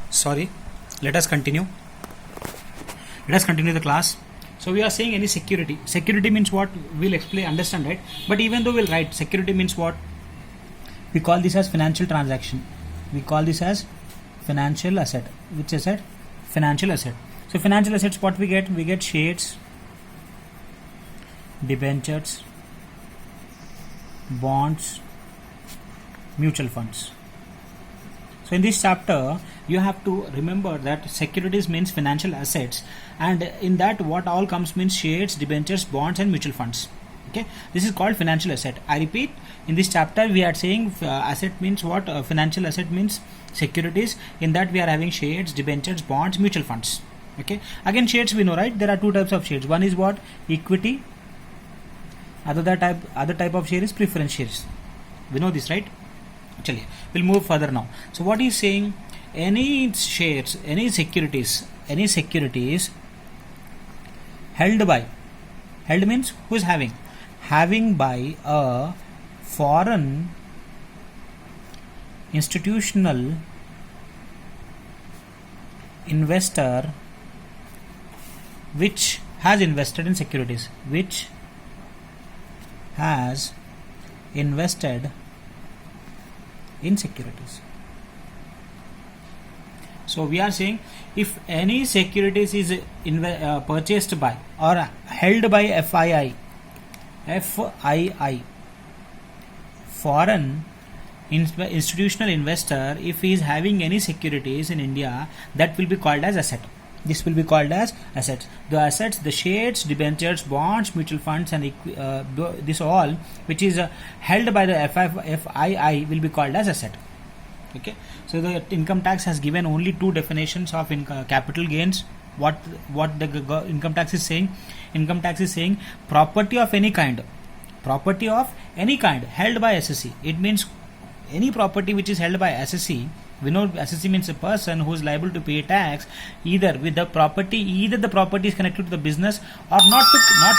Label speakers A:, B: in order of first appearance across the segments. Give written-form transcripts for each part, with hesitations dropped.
A: Sorry, let us continue. Let us continue the class. So we are saying any security. Security means what? We'll explain, understand, right? But even though we'll write security means what? We call this as financial transaction. We call this as financial asset. Which asset? Financial asset. So financial assets, what we get? We get shares, debentures, bonds, mutual funds. So in this chapter, you have to remember that securities means financial assets, and in that what all comes means shares, debentures, bonds and mutual funds. Okay, this is called financial asset. I repeat, in this chapter we are saying asset means what? Financial asset means securities. In that we are having shares, debentures, bonds, mutual funds. Okay, again shares we know, right? There are two types of shares. One is what? Equity. Other type of share is preference shares. We know this, right? Chaliye, we'll move further now. So what he's saying, any shares, any securities held means who is having by a foreign institutional investor which has invested in securities, So we are saying if any securities is purchased by or held by FII, foreign institutional investor, if he is having any securities in India, that will be called as asset. This will be called as assets. The assets, the shares, debentures, bonds, mutual funds, and this all which is held by the FII will be called as asset. Okay. So the income tax has given only two definitions of capital gains. What the income tax is saying? Income tax is saying property of any kind held by SSC. It means any property which is held by SSC. We know SSC means a person who is liable to pay tax either the property is connected to the business or not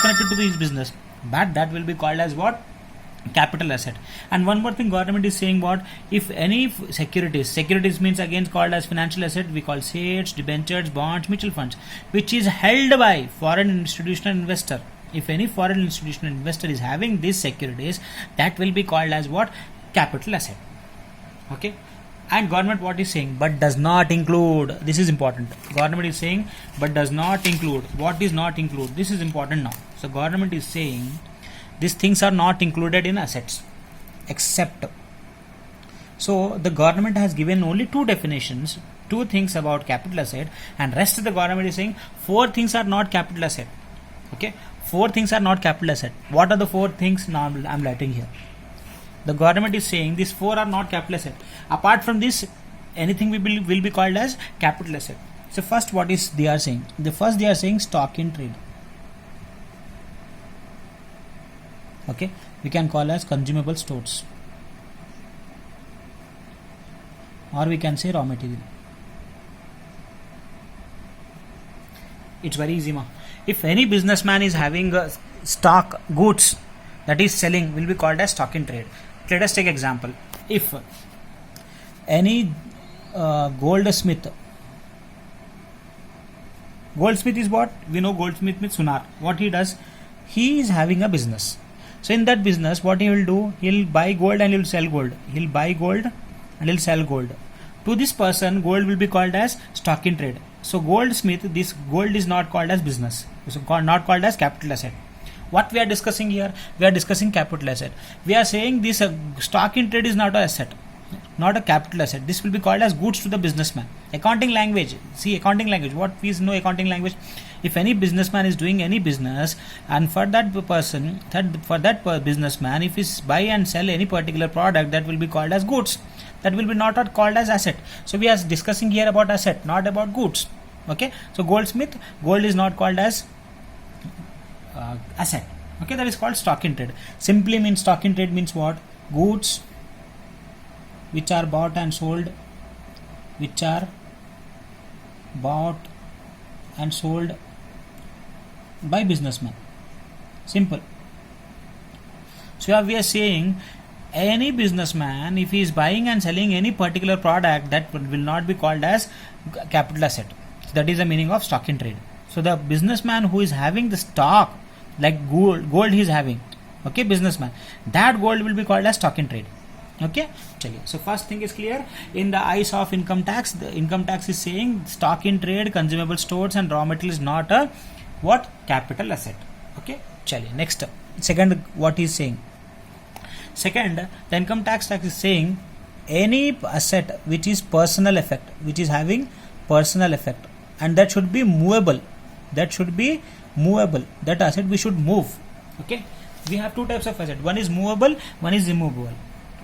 A: connected to his business, but that will be called as what? Capital asset. And one more thing, government is saying what? If any securities means again called as financial asset, we call shares, debentures, bonds, mutual funds, which is held by foreign institutional investor. If any foreign institutional investor is having these securities, that will be called as what? Capital asset. Okay. And government what is saying? But does not include. This is important. Government is saying but does not include. What is not include? This is important now. So government is saying these things are not included in assets except. So the government has given only two definitions, two things about capital asset, and rest of the government is saying four things are not capital asset. Okay, four things are not capital asset. What are the four things? Now I'm writing here. The government is saying these four are not capital asset. Apart from this, anything will be called as capital asset. So first, what is they are saying? They are saying stock in trade. Okay, we can call as consumable stores, or we can say raw material. It's very easy, ma. If any businessman is having stock goods that is selling, will be called as stock in trade. Let us take example. If any goldsmith is what? We know goldsmith means Sunar. What he does? He is having a business. So in that business, what he will do? He'll buy gold and he'll sell gold. He'll buy gold and he'll sell gold. To this person, gold will be called as stock in trade. So goldsmith, this gold is not called as business. So not called as capital asset. What we are discussing here? We are discussing capital asset. We are saying this stock in trade is not an asset, not a capital asset. This will be called as goods to the businessman. Accounting language. See, accounting language. What we know accounting language? If any businessman is doing any business, and for that person, businessman, if he buy and sell any particular product, that will be called as goods. That will be not called as asset. So we are discussing here about asset, not about goods. Okay. So goldsmith, gold is not called as asset. Okay, that is called stock in trade. Simply means stock in trade means what? Goods which are bought and sold by businessmen. Simple. So here we are saying any businessman, if he is buying and selling any particular product, that will not be called as capital asset. That is the meaning of stock in trade. So the businessman who is having the stock, like gold he is having, okay, businessman, that gold will be called as stock in trade. Okay, chaliye. So first thing is clear. In the eyes of income tax, the income tax is saying stock in trade, consumable stores and raw material is not a what? Capital asset. Okay, chaliye. Next, second, what is saying? Second, the income tax is saying any asset which is personal effect, which is having personal effect, and that should be movable. That should be movable. That asset we should move. Okay, we have two types of asset. One is movable, one is immovable.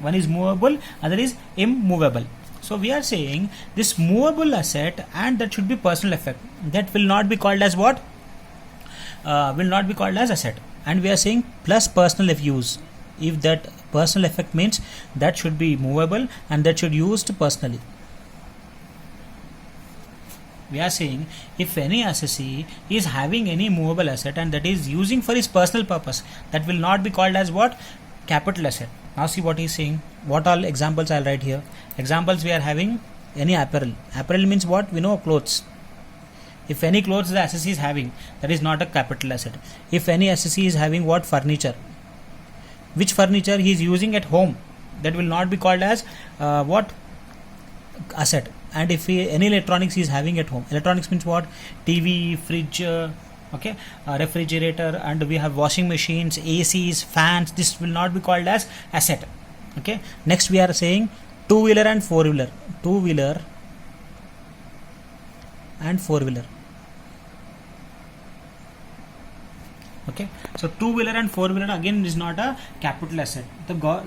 A: One is movable, other is immovable. So we are saying this movable asset, and that should be personal effect. That will not be called as what? Will not be called as asset. And we are saying plus personal use. If that personal effect means that should be movable and that should used personally. We are saying if any assessee is having any movable asset and that is using for his personal purpose, that will not be called as what? Capital asset. Now see what he is saying. What all examples I'll write here. Examples we are having any apparel. Apparel means what? We know clothes. If any clothes the assessee is having, that is not a capital asset. If any assessee is having what? Furniture. Which furniture he is using at home, that will not be called as what? Asset. And if any electronics he is having at home, electronics means what? TV, fridge, okay, refrigerator, and we have washing machines, ACs, fans. This will not be called as asset. Okay. Next we are saying two-wheeler and four-wheeler. Two-wheeler and four-wheeler. Okay, so two-wheeler and four-wheeler again is not a capital asset.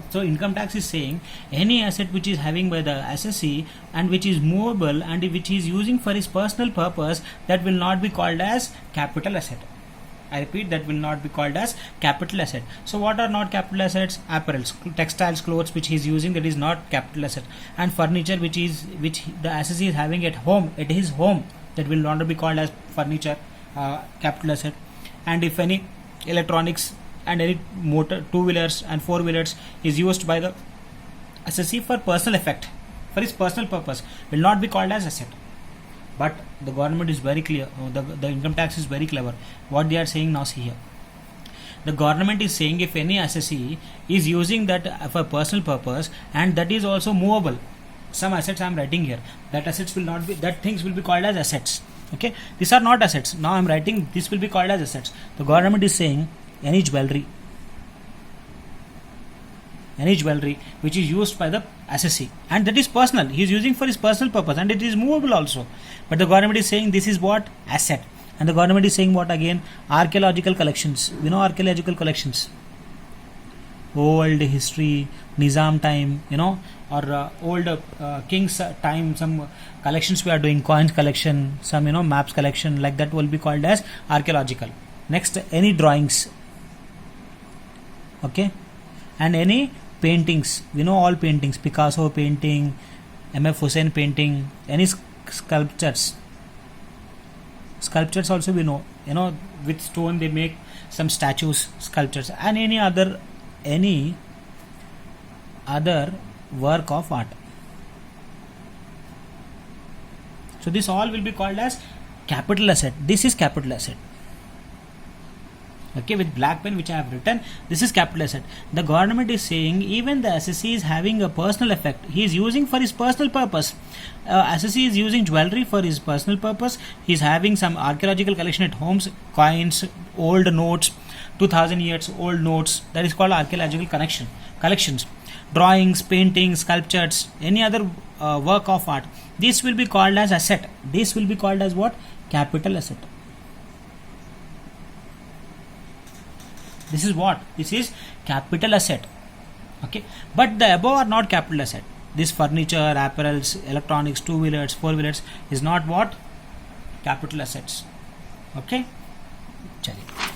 A: So income tax is saying any asset which is having by the assessee and which is movable and which is using for his personal purpose, that will not be called as capital asset. I repeat, that will not be called as capital asset. So what are not capital assets? Apparels, textiles, clothes which he is using, that is not capital asset. And furniture which the assessee is having at home, at his home, that will not be called as furniture, capital asset. And if any electronics and any motor, two-wheelers and four-wheelers is used by the assessee for personal effect, for his personal purpose, will not be called as asset. But the government is very clear, the income tax is very clever. What they are saying now, see here. The government is saying if any assessee is using that for personal purpose and that is also movable, some assets I am writing here, that assets will not be, that things will be called as assets. Okay, these are not assets. Now I am writing this will be called as assets. The government is saying any jewelry which is used by the assessee and that is personal, he is using for his personal purpose and it is movable also, but the government is saying this is what? Asset. And the government is saying what again? Archaeological collections. We know archaeological collections, old history, Nizam time, or old king's time, some collections we are doing, coins collection, some maps collection, like that will be called as archaeological. Next, any drawings, okay, and any paintings. We know all paintings, Picasso painting, M.F. Hussain painting, any sculptures also we know, with stone they make some statues, sculptures, and any other work of art. So this all will be called as capital asset. This is capital asset. Okay, with black pen which I have written, this is capital asset. The government is saying even the assessee is having a personal effect. He is using for his personal purpose. Assessee is using jewelry for his personal purpose. He is having some archaeological collection at homes, coins, old notes, 2000 years old notes. That is called archaeological collections. Drawings, paintings, sculptures, any other work of art. This will be called as asset. This will be called as what? Capital asset. This is what? This is capital asset. Okay, but the above are not capital asset. This furniture, apparels, electronics, two-wheelers, four-wheelers is not what? Capital assets. Okay, chaliye.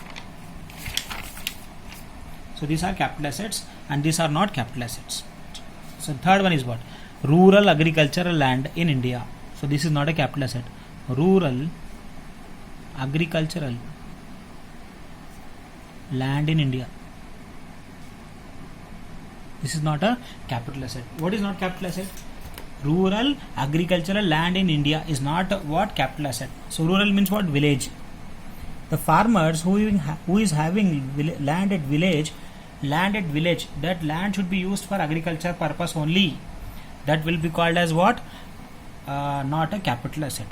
A: So these are capital assets and these are not capital assets. So third one is what? Rural agricultural land in India. So this is not a capital asset. Rural agricultural land in India. This is not a capital asset. What is not capital asset? Rural agricultural land in India is not what? Capital asset. So rural means what? Village. The farmers who is having land at village, that land should be used for agriculture purpose only. That will be called as what? Not a capital asset.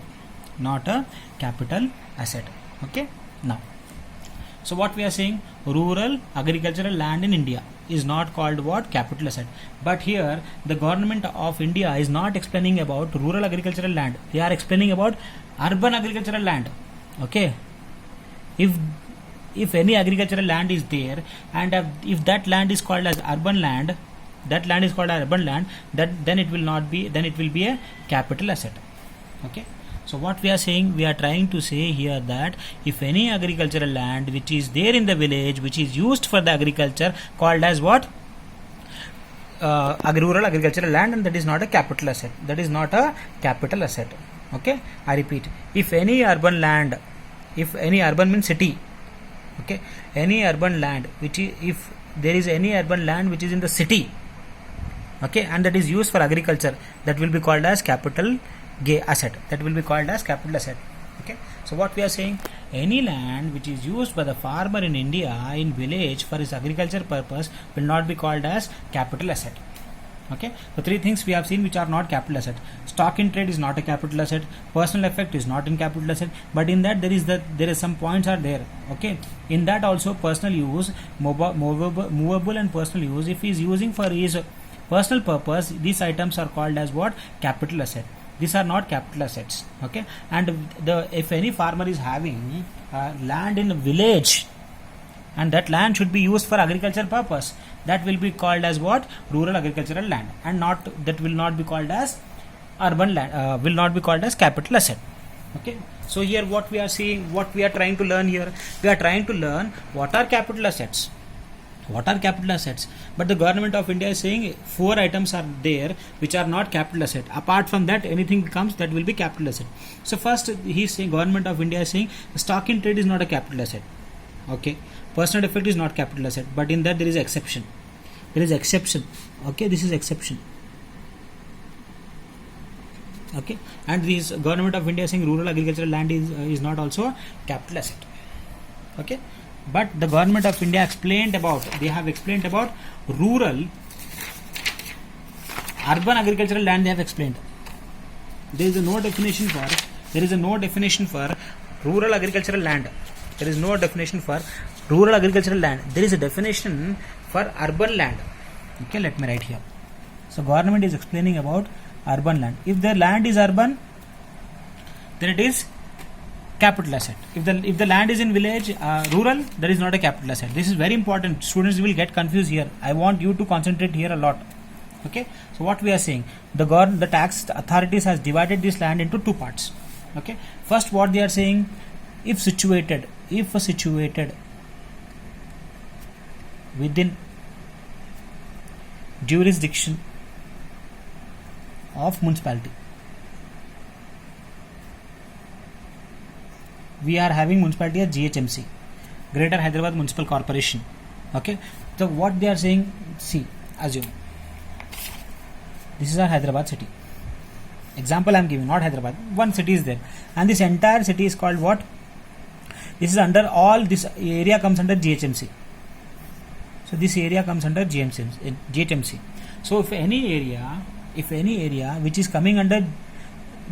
A: Not a capital asset. Okay. Now, so what we are saying, rural agricultural land in India is not called what? Capital asset. But here the government of India is not explaining about rural agricultural land. They are explaining about urban agricultural land. Okay. If any agricultural land is there, and if that land is called as urban land, then it will not be, then it will be a capital asset. Okay. So what we are saying, we are trying to say here that if any agricultural land which is there in the village, which is used for the agriculture, called as what? Rural agricultural land, and that is not a capital asset. That is not a capital asset. Okay. I repeat, if any urban land, if any urban means city, okay, any urban land which is, if there is any urban land which is in the city, okay, and that is used for agriculture, that will be called as capital asset. That will be called as capital asset. Okay. So what we are saying, any land which is used by the farmer in India in village for his agriculture purpose will not be called as capital asset. Okay. So three things we have seen which are not capital asset. Stock in trade is not a capital asset. Personal effect is not in capital asset. But in that there is some points are there. Okay. In that also personal use, movable and personal use. If he is using for his personal purpose, these items are called as what? Capital asset. These are not capital assets. Okay. And if any farmer is having land in a village, and that land should be used for agriculture purpose, that will be called as what? Rural agricultural land, and that will not be called as urban land, will not be called as capital asset. Okay. So here what we are seeing, what we are trying to learn here, we are trying to learn what are capital assets. What are capital assets? But the government of India is saying 4 items are there which are not capital asset. Apart from that, anything comes that will be capital asset. So first he is saying, government of India is saying stock in trade is not a capital asset. Okay. Personal effect is not capital asset, but in that there is exception. There is exception. Okay, this is exception. Okay, and this government of India is saying rural agricultural land is not also capital asset. Okay, but the government of India they have explained about rural, urban agricultural land. They have explained. There is no definition for rural agricultural land. There is no definition for rural agricultural land. There is a definition for urban land. Okay, let me write here. So government is explaining about urban land. If the land is urban, then it is capital asset. If the land is in village, rural, that is not a capital asset. This is very important. Students will get confused here. I want you to concentrate here a lot. Okay. So what we are saying, the tax authorities has divided this land into 2 parts. Okay. First, what they are saying, if situated within jurisdiction of municipality. We are having municipality as GHMC, Greater Hyderabad Municipal Corporation. Okay. So what they are saying, see, assume this is our Hyderabad city. Example I am giving, not Hyderabad. One city is there, and this entire city is called what? This is under all this area comes under GHMC. So this area comes under GHMC. So if any area which is coming under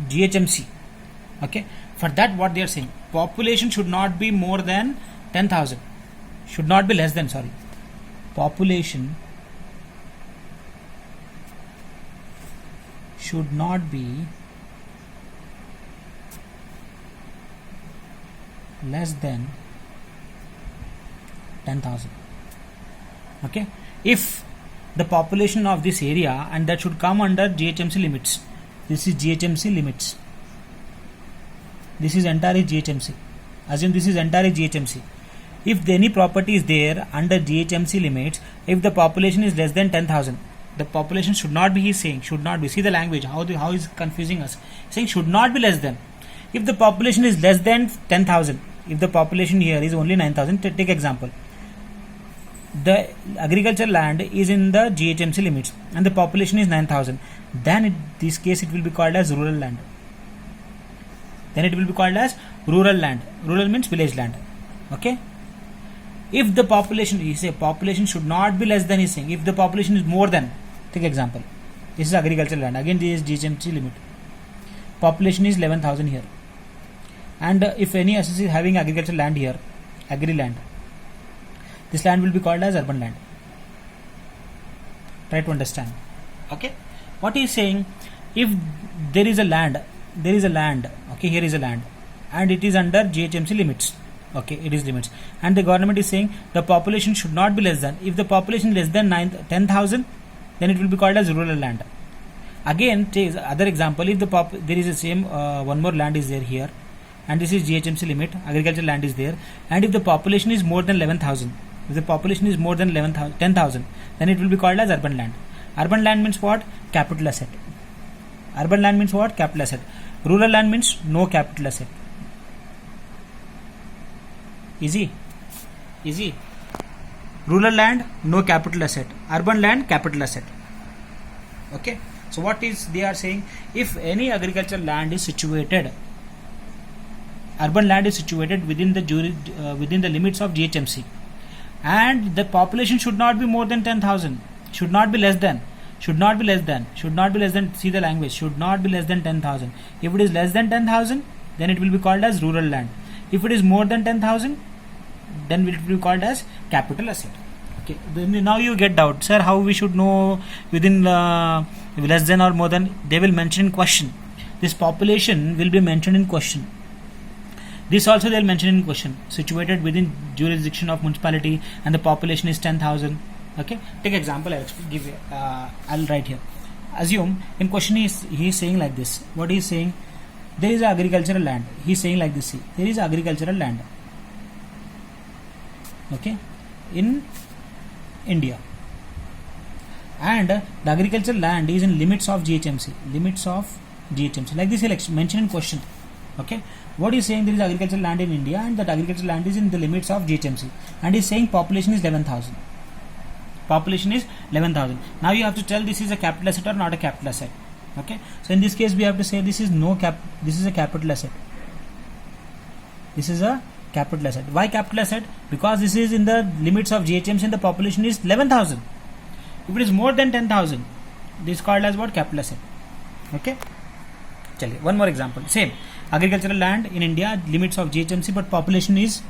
A: GHMC, okay, for that what they are saying, population should not be more than 10,000. Should not be less than, sorry. Population should not be less than 10,000. Okay. If the population of this area, and that should come under GHMC limits. This is GHMC limits. This is entirely GHMC. Assume this is entirely GHMC. If any property is there under GHMC limits, if the population is less than 10,000, the population should not be, he is saying, should not be. See the language, how is confusing us. Saying should not be less than. If the population is less than 10,000, if the population here is only 9,000, take example. the agricultural land is in the GHMC limits and the population is 9,000, then in this case it will be called as rural land. Then it will be called as rural land. Rural means village land. Okay. If the population, he say population should not be less than, he's saying if the population is more than, take example, this is agricultural land, again this is GHMC limit, population is 11,000 here, and if any SSC is having agricultural land here, agri land, this land will be called as urban land. Try to understand. Okay. What he is saying, if there is a land, okay, here is a land and it is under GHMC limits, okay, it is limits, and the government is saying the population should not be less than, if the population is less than 10,000, then it will be called as rural land. Again, take other example, if there is the same one more land is there here, and this is GHMC limit, agricultural land is there, and if the population is more than 11,000, if the population is more than 10,000, then it will be called as urban land. Urban land means what? Capital asset. Urban land means what? Capital asset. Rural land means no capital asset. Easy. Rural land, no capital asset. Urban land, capital asset. Okay. So what is they are saying? If any agricultural land is situated, urban land is situated within the limits of GHMC, and the population should not be more than 10,000. Should not be less than. See the language. Should not be less than 10,000. If it is less than 10,000, then it will be called as rural land. If it is more than 10,000, then it will be called as capital asset. Okay. Then now you get doubt, sir. How we should know within less than or more than? They will mention in question. This population will be mentioned in question. This also they will mention in question. Situated within jurisdiction of municipality and the population is 10,000. Okay. Take example. I'll give you. I'll write here. Assume in question he is saying like this. What he is saying? There is agricultural land. He is saying like this. See, there is agricultural land. Okay. In India, and the agricultural land is in limits of GHMC. Like this he'll mention in question. Okay. What is saying? There is agricultural land in India, and that agricultural land is in the limits of GHMC, and he is saying population is 11,000. Now you have to tell this is a capital asset or not a capital asset. Okay. So in this case we have to say this is a capital asset. This is a capital asset. Why capital asset? Because this is in the limits of GHMC and the population is 11,000. If it is more than 10,000, this is called as what? Capital asset. Okay. Chaliye, one more example. Same agricultural land in India, limits of GHMC, but population is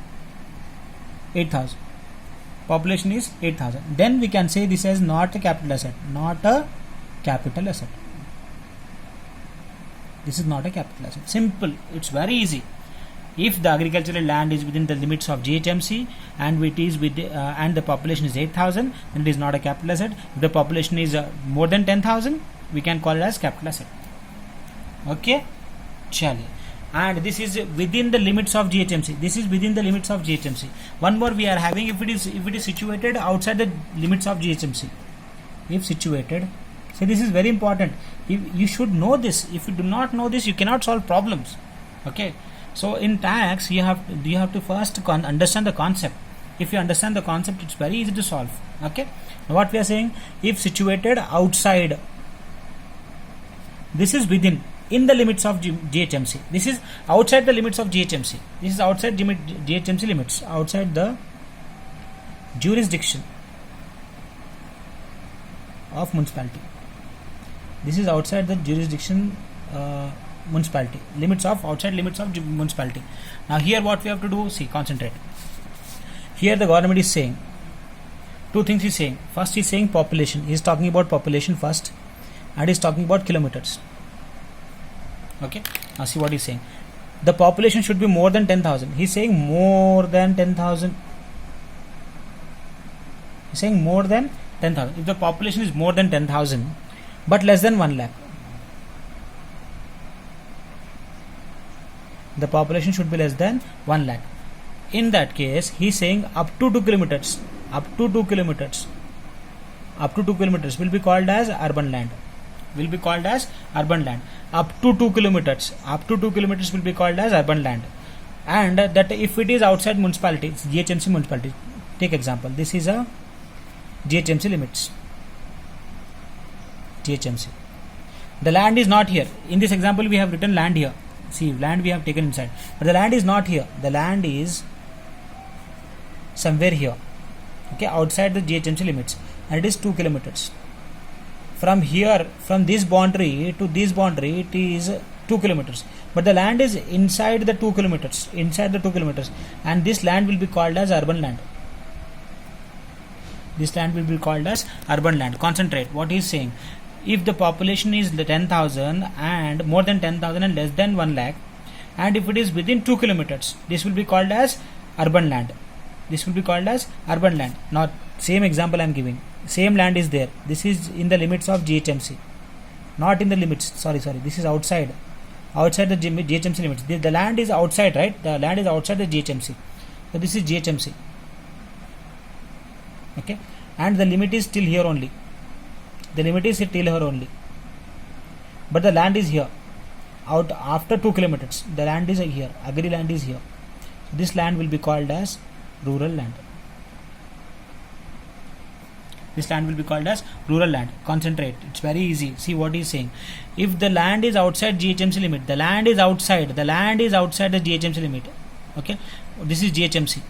A: 8,000. Then we can say this is not a capital asset. This is not a capital asset. Simple. It's very easy. If the agricultural land is within the limits of GHMC and it is and the population is 8,000, then it is not a capital asset. If the population is more than 10,000, we can call it as capital asset. Okay, chaliye. And this is within the limits of GHMC. One more we are having, if it is situated outside the limits of GHMC. If situated, so this is very important. You should know this. If you do not know this, you cannot solve problems. Okay. So in tax, you have to first understand the concept. If you understand the concept, it's very easy to solve. Okay. Now what we are saying, if situated outside, this is within, in the limits of GHMC. This is outside the limits of GHMC. This is outside GHMC limits, outside the jurisdiction of municipality. This is outside the jurisdiction municipality, outside limits of municipality. Now here what we have to do, see, concentrate. Here the government is saying two things. He is saying, first he is saying population. He is talking about population first, and he is talking about kilometers. Okay. Now see what he is saying. The population should be more than 10,000. He is saying more than 10,000. He is saying more than 10,000. If the population is more than 10,000 but less than 1 lakh, the population should be less than 1 lakh. In that case, he is saying up to 2 kilometers. Up to 2 kilometers will be called as urban land. Up to 2 kilometers will be called as urban land. And that if it is outside municipality, GHMC municipality. Take example. This is a GHMC limits. GHMC. The land is not here. In this example, we have written land here. See, land we have taken inside, but the land is not here. The land is somewhere here. Okay, outside the GHMC limits, and it is 2 kilometers. From here, from this boundary to this boundary, it is 2 kilometers. But the land is inside the 2 kilometers. Inside the 2 kilometers, and this land will be called as urban land. This land will be called as urban land. Concentrate. What he is saying. If the population is 10,000 and more than 10,000 and less than 1 lakh, and if it is within 2 kilometers, this will be called as urban land. This will be called as urban land. Now, same example I am giving. Same land is there. This is in the limits of GHMC. Not in the limits. Sorry. This is outside. Outside the GHMC limits. The land is outside, right? The land is outside the GHMC. So, this is GHMC. Okay. And the limit is till here only. The limit is till here only. But the land is here. Out after 2 kilometers. The land is here. Agri land is here. So this land will be called as rural land. This land will be called as rural land. Concentrate. It's very easy. See what he is saying. If the land is outside GHMC limit, the land is outside the GHMC limit. Okay. This is GHMC.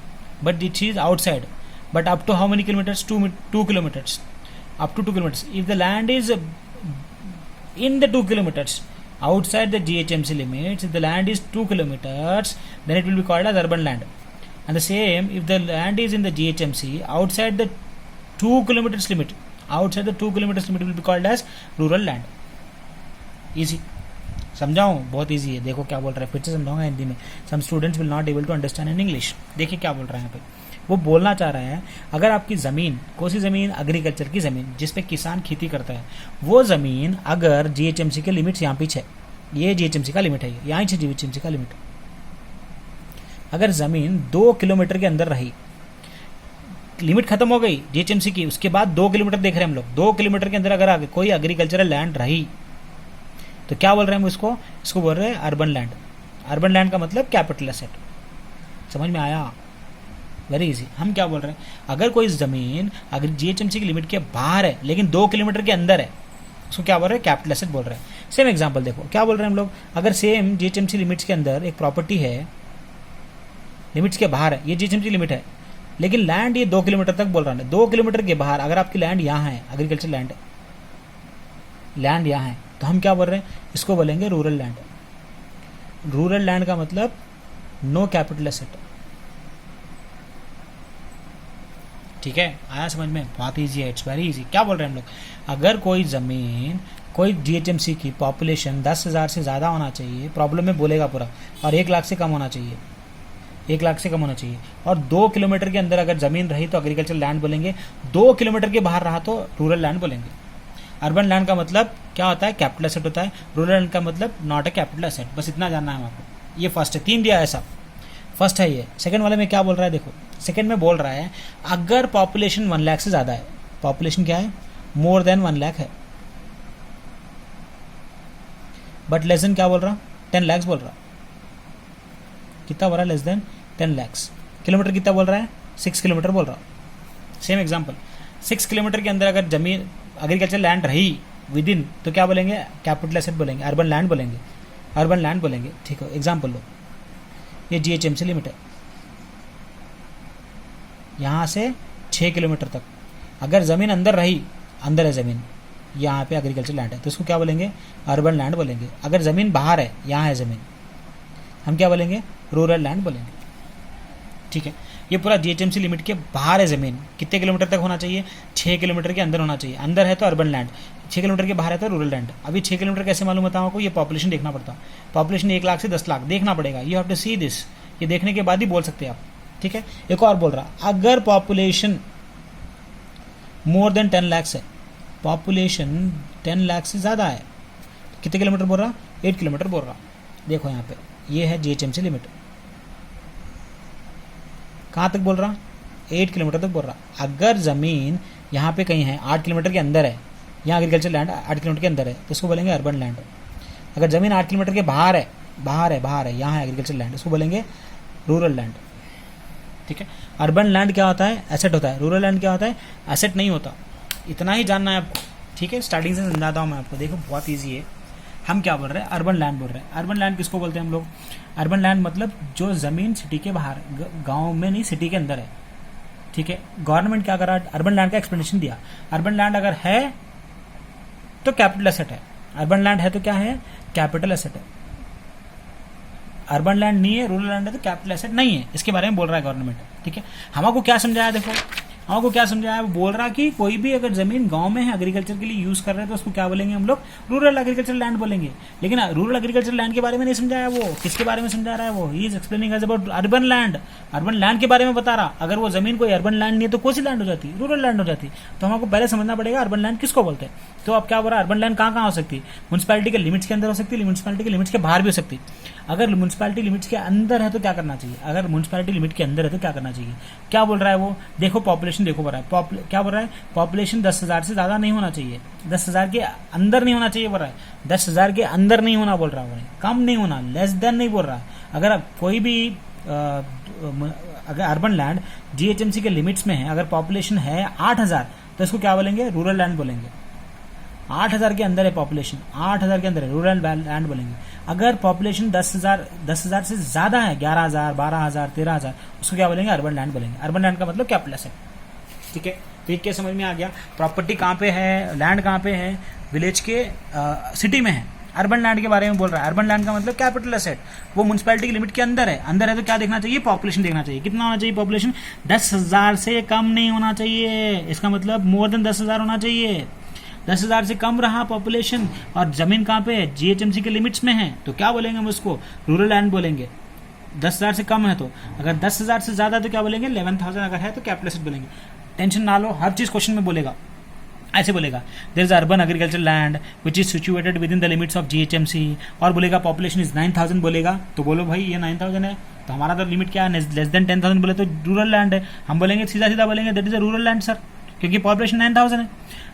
A: But it is outside. But up to how many kilometers? 2 kilometers. Up to 2 kilometers. If the land is in the 2 kilometers outside the GHMC limits, if the land is 2 kilometers, then it will be called as urban land. And the same, if the land is in the GHMC outside the 2 kilometers limit, outside the 2 kilometers limit will be called as rural land. Easy. समझाऊं? बहुत easy है. देखो क्या बोल रहा है, फिर से समझाऊंगा हिंदी में. Some students will not able to understand in English. देखिए क्या बोल रहा है यहाँ पे. वो बोलना चाह रहा है, अगर आपकी ज़मीन, कौन सी ज़मीन? एग्रीकल्चर की ज़मीन, जिस पे किसान खेती करता है, वो ज़मीन अगर GHMC के लिमिट्स यहाँ पीछे, ये GHMC का लिमिट है, यहाँ से GHMC का लिमिट, अगर ज़मीन 2 किलोमीटर के अंदर रही, लिमिट खत्म हो गई GHMC की, उसके बाद 2 किलोमीटर देख रहे हैं हम लोग, 2 किलोमीटर के अंदर अगर आगे कोई एग्रीकल्चरल लैंड रही, तो क्या बोल रहे हैं हम इसको बोल रहे हैं अर्बन लैंड. अर्बन लैंड का मतलब कैपिटल एसेट. समझ में आया? Very easy. हम क्या बोल रहे हैं, अगर कोई ज़मीन अगर GHMC की लिमिट के बाहर है लेकिन 2 किलोमीटर के अंदर है, उसको क्या बोल रहे हैं? कैपिटल एसेट बोल रहे हैं. सेम एग्जांपल देखो क्या बोल रहे हैं हम लोग. अगर सेम GHMC लिमिट्स के अंदर एक प्रॉपर्टी है, लिमिट्स के बाहर है, ये GHMC लिमिट है, लेकिन लैंड ये 2 किलोमीटर तक बोल रहा है. 2 किलोमीटर के बाहर अगर आपकी लैंड यहाँ है, एग्रीकल्चर लैंड यहाँ है, तो हम क्या बोल रहे हैं? इसको बोलेंगे रूरल लैंड. रूरल लैंड का मतलब नो कैपिटल एसेट. ठीक है, आया समझ में? बहुत ईजी है. It's very easy. क्या बोल रहे हैं हम लोग, अगर कोई ज़मीन, कोई GHMC की पॉपुलेशन 10,000 से ज़्यादा होना चाहिए, प्रॉब्लम में बोलेगा पूरा, और 1 लाख से कम होना चाहिए, 1 लाख से कम होना चाहिए, और 2 किलोमीटर के अंदर अगर ज़मीन रही तो एग्रीकल्चर लैंड बोलेंगे, 2 किलोमीटर के बाहर रहा तो रूरल लैंड बोलेंगे. अर्बन लैंड का मतलब क्या होता है? कैपिटल एसेट होता है. रूरल लैंड का मतलब नॉट ए कैपिटल एसेट. बस इतना जानना है आपको. ये फर्स्ट है, 3 दिया ऐसा. फर्स्ट है ये. सेकंड वाले में क्या बोल रहा है देखो. सेकंड में बोल रहा है अगर पॉपुलेशन 1 लाख से ज़्यादा है, पॉपुलेशन क्या है? मोर देन 1 लाख है, बट लेस देन क्या बोल रहा? 10 लाख बोल रहा. कितना बोल रहा है? Less than 10 lakh. किलोमीटर कितना बोल रहा है? 6 किलोमीटर बोल रहा. सेम एग्जाम्पल, 6 किलोमीटर के अंदर अगर जमीन एग्रीकल्चर लैंड रही विद इन, तो क्या बोलेंगे? कैपिटल एसेट बोलेंगे, अर्बन लैंड बोलेंगे, अर्बन लैंड बोलेंगे. ठीक है, एग्जाम्पल लो. ये GHMC लिमिट है, यहाँ से 6 किलोमीटर तक अगर ज़मीन अंदर रही, अंदर है ज़मीन, यहाँ पे एग्रीकल्चर लैंड है, तो इसको क्या बोलेंगे? अर्बन लैंड बोलेंगे. अगर ज़मीन बाहर है, यहाँ है ज़मीन, हम क्या बोलेंगे? रूरल लैंड बोलेंगे. ठीक है, ये पूरा GHMC लिमिट के बाहर है ज़मीन. कितने किलोमीटर तक होना चाहिए? 6 किलोमीटर के अंदर होना चाहिए. अंदर है तो अर्बन लैंड, 6 किलोमीटर के बाहर है तो रूरल लैंड. अभी 6 किलोमीटर कैसे मालूम होता है आपको? ये पॉपुलेशन देखना पड़ता है. पॉपुलेशन 1 लाख से 10 लाख देखना पड़ेगा. You have to see this. ये देखने के बाद ही बोल सकते हैं आप. ठीक है, एक और बोल रहा, अगर पॉपुलेशन मोर देन 10 लाख है, पॉपुलेशन 10 लाख से ज़्यादा है, कितने किलोमीटर बोल रहा? 8 किलोमीटर बोल रहा. देखो यहाँ पे ये है GHMC लिमिट. कहाँ तक बोल रहा? 8 किलोमीटर तक बोल रहा. अगर ज़मीन यहाँ पे कहीं है 8 किलोमीटर के अंदर है, यहाँ एग्रीकल्चर लैंड 8 किलोमीटर के अंदर है, तो इसको बोलेंगे अर्बन लैंड. अगर ज़मीन 8 किलोमीटर के बाहर है, यहाँ है एग्रीकल्चर लैंड, इसको बोलेंगे रूरल लैंड. ठीक है। अर्बन लैंड क्या होता है? एसेट होता है। रूरल लैंड क्या होता है? एसेट नहीं होता। इतना ही जानना है आपको, ठीक है। स्टार्टिंग से समझाता हूँ मैं आपको, देखो बहुत ईजी है। हम क्या बोल रहे हैं? अर्बन लैंड बोल रहे हैं। अर्बन लैंड किसको बोलते हैं हम लोग? अर्बन लैंड मतलब जो ज़मीन सिटी के बाहर, गांव में नहीं, सिटी के अंदर है, ठीक है। गवर्नमेंट क्या करा? अर्बन लैंड का एक्सप्लेनेशन दिया। अर्बन लैंड अगर है तो कैपिटल एसेट है। अर्बन लैंड है तो क्या है? कैपिटल एसेट है। अर्बन लैंड नहीं है, रूरल लैंड है तो कैपिटल एसेट नहीं है। इसके बारे में बोल रहा है गवर्नमेंट, ठीक है। हमको क्या समझाया? देखो हमको क्या समझाया? वो बोल रहा कि कोई भी अगर जमीन गांव में है, एग्रीकल्चर के लिए यूज कर रहे हैं, तो उसको क्या बोलेंगे हम लोग? रूरल एग्रीकल्चर लैंड बोलेंगे। लेकिन रूरल एग्रीकल्चर लैंड के बारे में नहीं समझाया। वो किसके बारे में समझा रहा है? वो ही is explaining as about urban land. Urban land के बारे में बता रहा। अगर वो जमीन कोई अर्बन लैंड नहीं है तो कौन सी लैंड हो जाती? रूरल लैंड हो जाती। तो हमको पहले समझना पड़ेगा अर्बन लैंड किसको बोलते हैं। तो अब क्या बोल रहा है? अर्बन लैंड कहाँ हो सकती है? म्यूनसिपैलिटी के लिमिट्स के अंदर हो सकती है, म्यूनसिपैलिटी के लिमिट्स के बाहर भी हो सकती है। अगर म्यूनसिपैलिटी लिमिट्स के अंदर है तो क्या करना चाहिए? अगर म्यूनसिपैलिटी लिमिट के अंदर है तो क्या करना चाहिए? क्या बोल रहा है वो? देखो पॉपुलेशन देखो बोल रहा है। क्या बोल रहा है? पॉपुलेशन 10,000 से ज्यादा नहीं होना चाहिए, 10,000 के अंदर नहीं होना चाहिए बोल रहा है। 10,000 के अंदर नहीं होना बोल रहा है, कम नहीं होना, लेस देन नहीं बोल रहा। अगर कोई भी अगर अर्बन लैंड जीएचएमसी के लिमिट्स में है, अगर पॉपुलेशन है 8,000 तो इसको क्या बोलेंगे? रूरल लैंड बोलेंगे। 8,000 के अंदर है पॉपुलेशन, 8,000 के अंदर है, रूरल लैंड बोलेंगे। अगर पॉपुलेशन 10,000 से ज्यादा है, 11,000, 12,000, 13,000, उसको क्या बोलेंगे? अर्बन लैंड बोलेंगे। अर्बन लैंड का मतलब कैपिटल एसेट, ठीक है। तो ये क्या समझ में आ गया? प्रॉपर्टी कहाँ पे है, लैंड कहाँ पे है? विलेज के सिटी में है। अर्बन लैंड के बारे में बोल रहा है। अर्बन लैंड का मतलब कैपिटल एसेट, वो म्यूनसिपैलिटी की लिमिट के अंदर है। अंदर है तो क्या देखना चाहिए? पॉपुलेशन देखना चाहिए। कितना होना चाहिए पॉपुलेशन? 10,000 से कम नहीं होना चाहिए। इसका मतलब मोर देन 10,000 होना चाहिए। 10,000 से कम रहा पॉपुलेशन और जमीन कहाँ पे है? जीएचएमसी के लिमिट्स में है, तो क्या बोलेंगे हम उसको? रूरल लैंड बोलेंगे। 10,000 से कम है तो, अगर 10,000 से ज्यादा तो क्या बोलेंगे? 11,000 अगर है तो कैपिटल एसेट बोलेंगे। टेंशन ना लो, हर चीज क्वेश्चन में बोलेगा, ऐसे बोलेगा। There is urban agriculture land which is situated within the limits of GHMC, और बोलेगा पॉपुलेशन इज 9,000 बोलेगा, तो बोलो भाई ये 9,000 है तो हमारा तो लिमिट क्या है? लेस देन 10,000 बोले तो रूरल लैंड है। हम बोलेंगे सीधा सीधा बोलेंगे that is a rural land sir, क्योंकि पॉपुलेशन 9,000 है।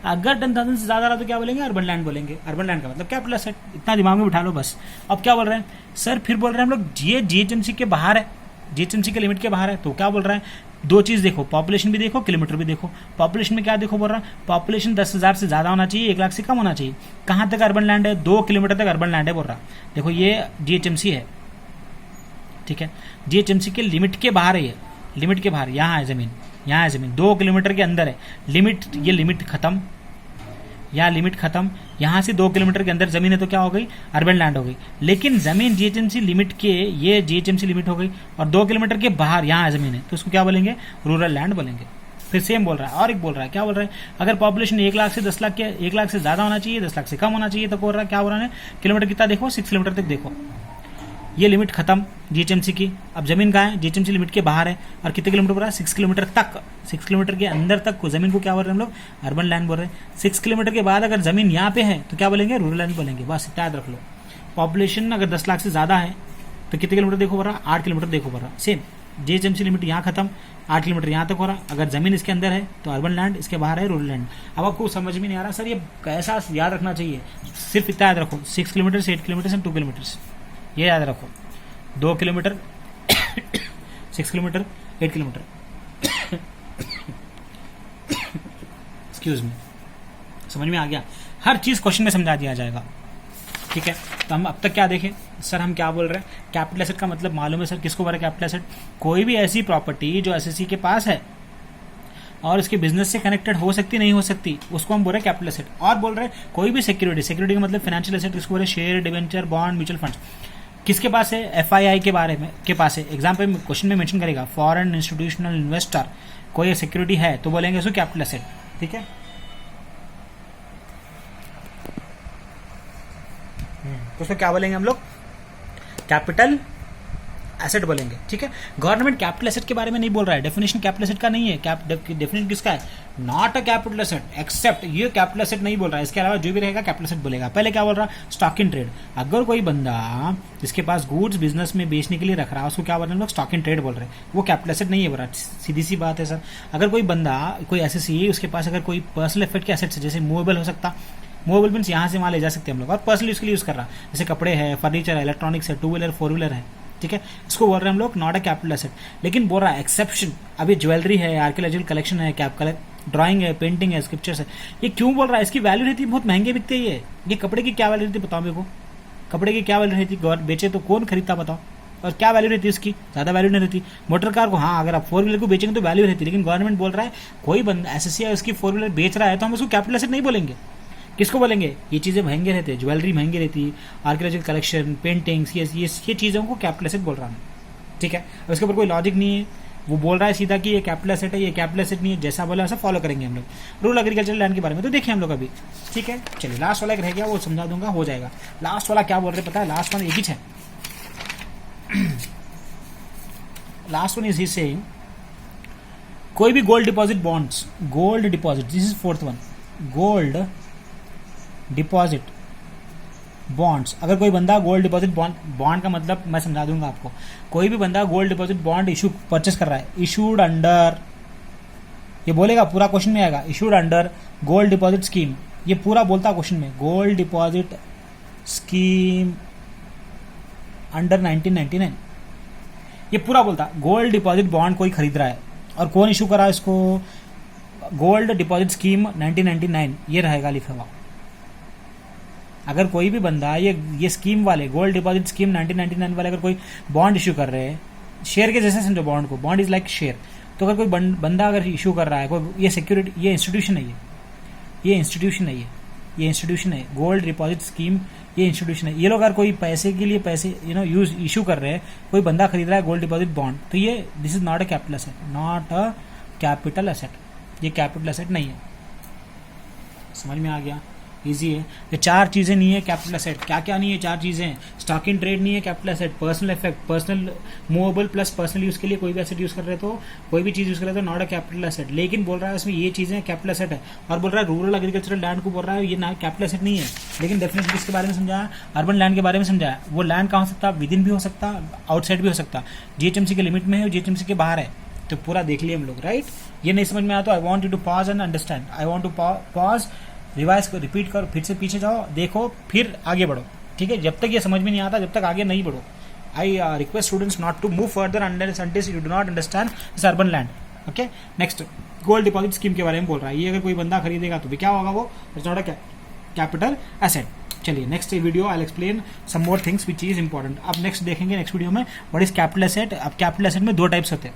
A: अगर 10,000 से ज्यादा रहा तो क्या बोलेंगे? अर्बन लैंड बोलेंगे। अर्बन लैंड का मतलब कैपिटल एसेट। इतना दिमाग में बिठा लो बस। अब क्या बोल रहे हैं सर? फिर बोल रहे हैं हम लोग जीएचएमसी के बाहर है, जीएचएमसी के लिमिट के बाहर है, तो क्या बोल रहा है? दो चीज देखो, पॉपुलेशन भी देखो, किलोमीटर भी देखो। पॉपुलेशन में क्या देखो बोल रहा है? पॉपुलेशन 10,000 से ज्यादा होना चाहिए, 1,00,000 से कम होना चाहिए। कहां तक अर्बन लैंड है? 2 किलोमीटर तक अर्बन लैंड है बोल रहा। देखो ये जीएचएमसी है, ठीक है। जीएचएमसी के लिमिट के बाहर है, ये लिमिट के बाहर। यहाँ है जमीन, यहाँ है जमीन, 2 किलोमीटर के अंदर है लिमिट। ये लिमिट खत्म, यहाँ लिमिट खत्म, यहाँ से 2 किलोमीटर के अंदर जमीन है तो क्या हो गई? अर्बन लैंड हो गई। लेकिन जमीन जीएचएमसी लिमिट के, ये जीएचएमसी लिमिट हो गई और 2 किलोमीटर के बाहर यहाँ जमीन है, तो उसको क्या बोलेंगे? रूरल लैंड बोलेंगे। फिर सेम बोल रहा है। और एक बोल रहा है, क्या बोल रहा है? अगर पॉपुलेशन 1,00,000 से 10,00,000 के, 1,00,000 से ज्यादा होना चाहिए, 10,00,000 से कम होना चाहिए, तो बोल रहा है क्या बोल रहा है? किलोमीटर कितना देखो? 6 किलोमीटर तक देखो। ये लिमिट खत्म जीएचएमसी की। अब जमीन कहाँ है? जीएचएमसी लिमिट के बाहर है और कितने किलोमीटर बोल रहा है? 6 किलोमीटर तक। 6 किलोमीटर के अंदर तक को जमीन को क्या बोल रहे हैं हम लोग? अर्बन लैंड बोल रहे हैं। 6 किलोमीटर के बाद अगर जमीन यहाँ पे है तो क्या बोलेंगे? रूरल लैंड बोलेंगे। बस इतना याद रख लो। पॉपुलेशन अगर 10,00,000 से ज्यादा है तो कितने किलोमीटर देखो बोल रहा? 8 किलोमीटर देखो बोल रहा। सेम जीएचएमसी लिमिट यहाँ खत्म, 8 किलोमीटर यहाँ तक हो रहा। अगर जमीन इसके अंदर है तो अर्बन लैंड, इसके बाहर है रूरल लैंड। अब आपको समझ में नहीं आ रहा सर ये कैसा याद रखना चाहिए? सिर्फ इतना याद रखो, 6 किलोमीटर, 8 किलोमीटर एंड 2 किलोमीटर, ये याद रखो। 2 kilometre 6 kilometre 8 kilometre excuse me, समझ में आ गया? हर चीज क्वेश्चन में समझा दिया जाएगा, ठीक है। तो हम अब तक क्या देखें सर? हम क्या बोल रहे हैं? कैपिटल एसेट का मतलब मालूम है सर किसको बोल रहे हैं? कैपिटल एसेट कोई भी ऐसी प्रॉपर्टी जो एसएससी के पास है और इसके बिजनेस से कनेक्टेड हो सकती नहीं हो सकती, उसको हम बोल रहे हैं कैपिटल एसेट। और बोल रहे हैं कोई भी सिक्योरिटी, सिक्योरिटी का मतलब फाइनेंशियल एसेट, किसको बोल रहे हैं? Share, debenture, bond, mutual fund. किसके पास है? एफआईआई के बारे में के पास है। एग्जाम पे क्वेश्चन में मेंशन करेगा फॉरेन इंस्टीट्यूशनल इन्वेस्टर, कोई सिक्योरिटी है तो बोलेंगे उसको कैपिटल एसेट, ठीक है। तो उसको क्या बोलेंगे हम लोग? कैपिटल एसेट बोलेंगे, ठीक है। गवर्नमेंट कैपिटल एसेट के बारे में नहीं बोल रहा है, डेफिनेशन कैपिटल एसेट का नहीं है। डेफिनेशन किसका है? Not a capital asset except, ये कैपिटल एसेट नहीं बोल रहा है। इसके अलावा जो भी रहेगा कैपिटल एसेट बोलेगा। पहले क्या बोल रहा है? Stock in trade. अगर कोई बंदा जिसके पास गुड्स बिजनेस में बेचने के लिए रख रहा है उसको क्या बोल रहे हैं लोग? स्टॉक इन ट्रेड बोल रहे हैं। वो कैपिटल एसेट नहीं है बोल रहा। सीधी सी बात है सर। अगर कोई बंदा, कोई एसएससी, उसके पास अगर कोई पर्सनल इफेक्ट के एसेट्स है, जैसे मूवेबल हो सकता, मूवेबल मीन्स यहाँ से वहाँ ले जा सकते हैं हम लोग, और पर्सनल यूज के लिए यूज कर रहा, जैसे कपड़े है, फर्नीचर है, इलेक्ट्रॉनिक्स है, 2 व्हीलर 4 व्हीलर है, ठीक है, इसको बोल रहे हैं हम लोग नॉट अ कैपिटल एसेट। लेकिन बोल रहा है एक्सेप्शन, अभी ज्वेलरी है, आर्कियोलॉजिकल कलेक्शन है, ड्राइंग है, पेंटिंग है, स्क्रिप्चर्स है, ये क्यों बोल रहा है? इसकी वैल्यू रहती है, बहुत महंगे बिकते हैं ये कपड़े की क्या वैल्यू रहती है बताओ मेरे को, कपड़े की क्या वैल्यू रहती है? बेचे तो कौन खरीदता बताओ, और क्या वैल्यू रहती है इसकी? ज़्यादा वैल्यू नहीं रहती। मोटर कार को हाँ अगर आप 4 व्हीलर को बेचेंगे तो वैल्यू रहती है, लेकिन गवर्नमेंट बोल रहा है कोई बंदा एसएससी उसकी 4 व्हीलर बेच रहा है तो हम उसको कैपिटल एसेट नहीं बोलेंगे। किसको बोलेंगे? ये चीज़ें महंगे रहते हैं, ज्वेलरी महंगी रहती है, आर्कियोलॉजिकल कलेक्शन, पेंटिंग्स, ये चीज़ों को कैपिटल एसेट बोल रहा हूँ, ठीक है। अब इसके ऊपर कोई लॉजिक नहीं है, वो बोल रहा है सीधा कि ये कैपिटल एसेट है, ये कैपिटल एसेट नहीं है, जैसा बोला वैसा फॉलो करेंगे हम लोग। रूरल एग्रीकल्चर लैंड के बारे में तो देखिए हम लोग अभी, ठीक है। चलिए लास्ट वाला एक रह गया, वो समझा दूंगा, हो जाएगा। लास्ट वाला क्या बोल रहे पता है? लास्ट वाला एक ही है, last one is he saying कोई भी gold deposit bonds, gold deposit, this is fourth one, gold deposit bonds. अगर कोई बंदा गोल्ड डिपॉजिट बॉन्ड का मतलब मैं समझा दूंगा आपको, कोई भी बंदा gold deposit bond issue purchase कर रहा है, इशूड अंडर, ये बोलेगा पूरा क्वेश्चन में आएगा, issued under gold deposit scheme, ये पूरा बोलता क्वेश्चन में, गोल्ड डिपॉजिट स्कीम अंडर 1999, ये पूरा बोलता। गोल्ड डिपॉजिट बॉन्ड कोई खरीद रहा है और कौन इशू करा इसको? गोल्ड डिपॉजिट स्कीम 1999, ये रहेगा लिखा हुआ। अगर कोई भी बंदा ये स्कीम वाले गोल्ड डिपॉजिट स्कीम 1999 वाले अगर कोई बॉन्ड इशू कर रहे हैं, शेयर के जैसे समझो बॉन्ड को, बॉन्ड इज लाइक शेयर, तो अगर कोई बंदा अगर इशू कर रहा है कोई, ये सिक्योरिटी, ये इंस्टीट्यूशन है, ये इंस्टीट्यूशन है, ये इंस्टीट्यूशन है, गोल्ड डिपॉजिट स्कीम ये इंस्टीट्यूशन है। ये लोग अगर कोई पैसे के लिए पैसे यूज इशू कर रहे हैं, कोई बंदा खरीद रहा है गोल्ड डिपॉजिट बॉन्ड, तो ये this is not a capital asset, not a capital asset, ये कैपिटल एसेट नहीं है। समझ में आ गया? इजी है। ये 4 चीजें नहीं है कैपिटल एसेट। क्या क्या नहीं है? 4 चीजें, स्टॉक इन ट्रेड नहीं है capital asset, personal effect, personal movable plus personal use के लिए कोई भी एसेट यूज कर रहे तो, कोई भी चीज यूज कर रहे तो नॉट अ कैपिटल एसेट। लेकिन बोल रहा है इसमें ये चीजें कैपिटल एसेट है, और बोल रहा है रूरल एग्रीकल्चरल लैंड को बोल रहा है ये ना कैपिटल एसेट नहीं है। लेकिन डेफिनेटली इसके बारे में समझाया, अर्बन लैंड के बारे में समझाया, वो लैंड कहाँ हो सकता, विद इन भी हो सकता, आउटसाइड भी हो सकता, जीएचएमसी के लिमिट में है और जीएचएमसी के बाहर है, तो पूरा देख लिया हम लोग, राइट। ये नहीं समझ में आया तो I want you to pause and understand, I want to pause, revise करो, रिपीट करो, फिर से पीछे जाओ, देखो, फिर आगे बढ़ो, ठीक है। जब तक ये समझ में नहीं आता, जब तक आगे नहीं बढ़ो। I request students not to move further until you do not understand this urban land, okay. Next, gold deposit scheme के बारे में बोल रहा है, ये अगर कोई बंदा खरीदेगा तो भी क्या होगा, वो it's not a capital asset. चलिए next video I will explain some more things which is important. अब नेक्स्ट देखेंगे नेक्स्ट वीडियो में व्हाट इज कैपिटल एसेट। अब कैपिटल एसेट में 2 टाइप्स होते हैं,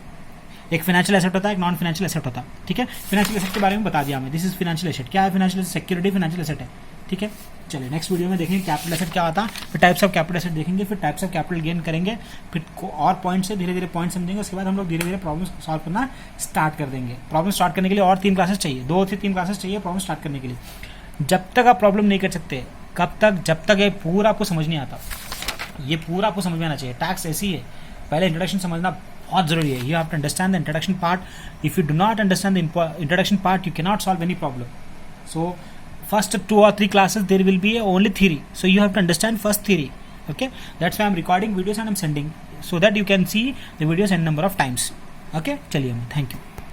A: एक फाइनेंशियल एसेट होता है, एक नॉन फाइनेंशियल एसेट होता है, ठीक है। फाइनेंशियल एसेट के बारे में बता दिया हमें, दिस इज फाइनेंशियल एसेट। क्या है financial asset? Security financial asset है, ठीक है। चलिए नेक्स्ट वीडियो में देखेंगे कैपिटल एसेट क्या होता है, फिर टाइप्स ऑफ कैपिटल एसेट देखेंगे, फिर टाइप्स ऑफ कैपिटल गेन करेंगे, फिर और पॉइंट से धीरे धीरे पॉइंट समझेंगे। उसके बाद हम लोग धीरे धीरे प्रॉब्लम सॉल्व करना स्टार्ट कर देंगे। प्रॉब्लम स्टार्ट करने के लिए और 3 क्लासेस चाहिए, 2 से 3 क्लासेस चाहिए प्रॉब्लम स्टार्ट करने के लिए। जब तक आप प्रॉब्लम नहीं कर सकते, कब तक? जब तक ये पूरा आपको समझ नहीं आता, ये पूरा आपको समझ में आना चाहिए। टैक्स ऐसी है, पहले इंट्रोडक्शन समझना बहुत जरूरी है। You have to understand the introduction part. If you do not understand the introduction part, you can not solve any problem. So first 2 or 3 classes there will be only theory, so you have to understand first theory, okay. That's why I'm recording videos and I'm sending so that you can see the videos n number of times, okay. चलिए, thank you.